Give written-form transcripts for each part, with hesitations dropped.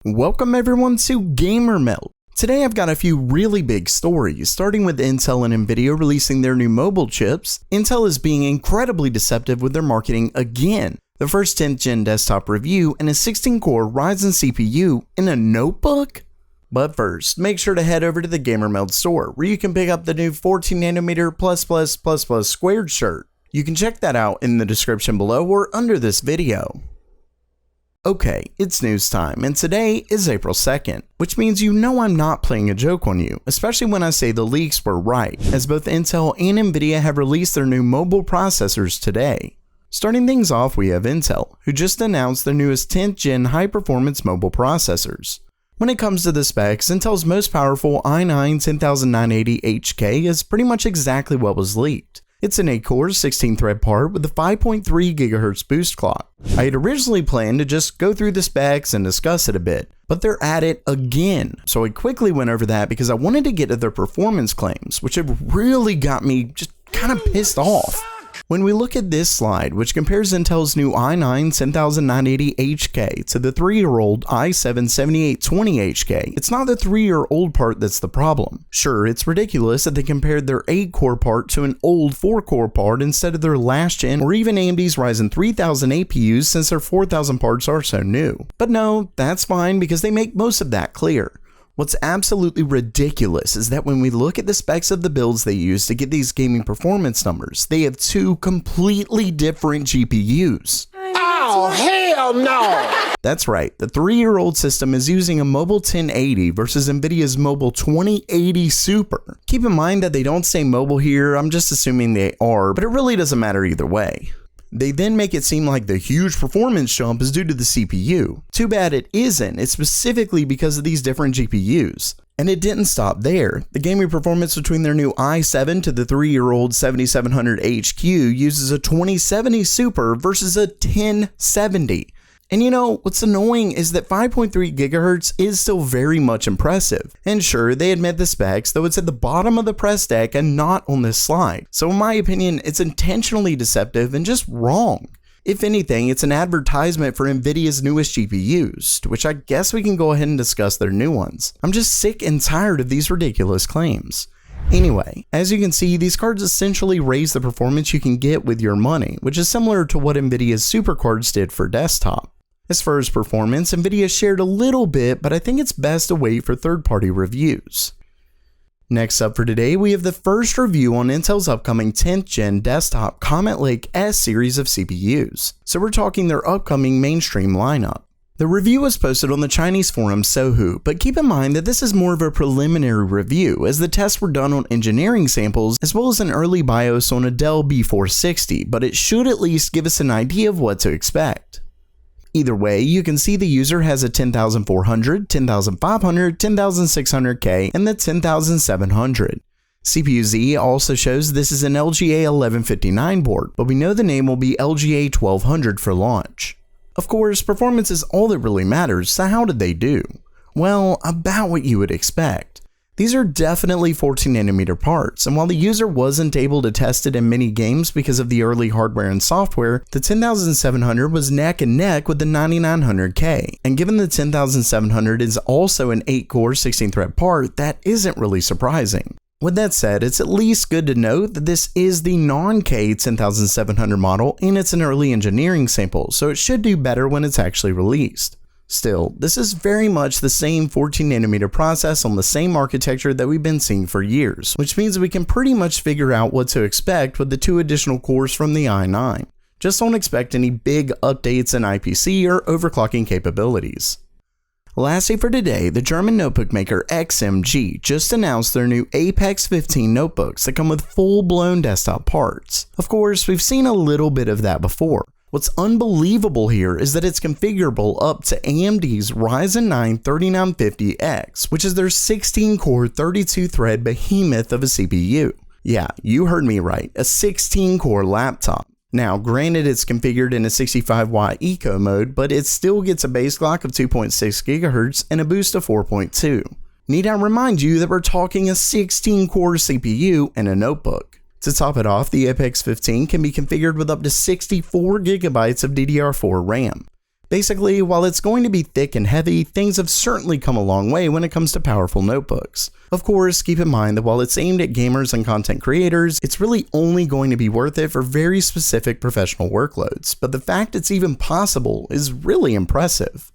Welcome everyone to GamerMelt. Today I've got a few really big stories, starting with Intel and Nvidia releasing their new mobile chips. Intel is being incredibly deceptive with their marketing again. The first 10th gen desktop review and a 16-core Ryzen CPU in a notebook? But first, make sure to head over to the GamerMelt Store, where you can pick up the new 14nm++++ squared shirt. You can check that out in the description below or under this video. Okay, it's news time, and today is April 2nd, which means you know I'm not playing a joke on you, especially when I say the leaks were right, as both Intel and Nvidia have released their new mobile processors today. Starting things off, we have Intel, who just announced their newest 10th gen high-performance mobile processors. When it comes to the specs, Intel's most powerful i9-10980HK is pretty much exactly what was leaked. It's an 8-core, 16-thread part with a 5.3 GHz boost clock. I had originally planned to just go through the specs and discuss it a bit, but they're at it again, so I quickly went over that because I wanted to get to their performance claims, which have really got me just kind of pissed off. When we look at this slide, which compares Intel's new i9-10980HK to the 3-year-old i7-7820HK, it's not the 3-year-old part that's the problem. Sure, it's ridiculous that they compared their 8-core part to an old 4-core part instead of their last gen or even AMD's Ryzen 3000 APUs since their 4000 parts are so new. But no, that's fine because they make most of that clear. What's absolutely ridiculous is that when we look at the specs of the builds they use to get these gaming performance numbers, they have two completely different GPUs. Oh, hell no! That's right, the 3-year-old system is using a Mobile 1080 versus Nvidia's Mobile 2080 Super. Keep in mind that they don't say mobile here, I'm just assuming they are, but it really doesn't matter either way. They then make it seem like the huge performance jump is due to the CPU. Too bad it isn't, it's specifically because of these different GPUs. And it didn't stop there. The gaming performance between their new i7 to the 3-year-old 7700HQ uses a 2070 Super versus a 1070. And you know, what's annoying is that 5.3 GHz is still very much impressive. And sure, they admit the specs, though it's at the bottom of the press deck and not on this slide. So in my opinion, it's intentionally deceptive and just wrong. If anything, it's an advertisement for Nvidia's newest GPUs, to which I guess we can go ahead and discuss their new ones. I'm just sick and tired of these ridiculous claims. Anyway, as you can see, these cards essentially raise the performance you can get with your money, which is similar to what Nvidia's super cards did for desktop. As far as performance, Nvidia shared a little bit, but I think it's best to wait for third-party reviews. Next up for today, we have the first review on Intel's upcoming 10th gen desktop Comet Lake S series of CPUs. So we're talking their upcoming mainstream lineup. The review was posted on the Chinese forum Sohu, but keep in mind that this is more of a preliminary review as the tests were done on engineering samples as well as an early BIOS on a Dell B460, but it should at least give us an idea of what to expect. Either way, you can see the user has a 10400, 10500, 10600K, and the 10700. CPU-Z also shows this is an LGA 1159 board, but we know the name will be LGA 1200 for launch. Of course, performance is all that really matters, so how did they do? Well, about what you would expect. These are definitely 14nm parts, and while the user wasn't able to test it in many games because of the early hardware and software, the 10700 was neck and neck with the 9900K, and given the 10700 is also an 8-core 16-thread part, that isn't really surprising. With that said, it's at least good to note that this is the non-K 10700 model and it's an early engineering sample, so it should do better when it's actually released. Still, this is very much the same 14nm process on the same architecture that we've been seeing for years, which means we can pretty much figure out what to expect with the 2 additional cores from the i9. Just don't expect any big updates in IPC or overclocking capabilities. Lastly for today, the German notebook maker XMG just announced their new Apex 15 notebooks that come with full-blown desktop parts. Of course, we've seen a little bit of that before. What's unbelievable here is that it's configurable up to AMD's Ryzen 9 3950X, which is their 16-core 32-thread behemoth of a CPU. Yeah, you heard me right, a 16-core laptop. Now, granted it's configured in a 65W eco mode, but it still gets a base clock of 2.6 GHz and a boost of 4.2. Need I remind you that we're talking a 16-core CPU and a notebook. To top it off, the Apex 15 can be configured with up to 64GB of DDR4 RAM. Basically, while it's going to be thick and heavy, things have certainly come a long way when it comes to powerful notebooks. Of course, keep in mind that while it's aimed at gamers and content creators, it's really only going to be worth it for very specific professional workloads, but the fact it's even possible is really impressive.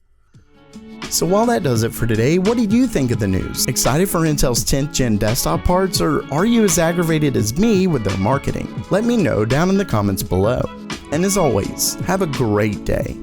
So while that does it for today, what do you think of the news? Excited for Intel's 10th gen desktop parts, or are you as aggravated as me with their marketing? Let me know down in the comments below. And as always, have a great day.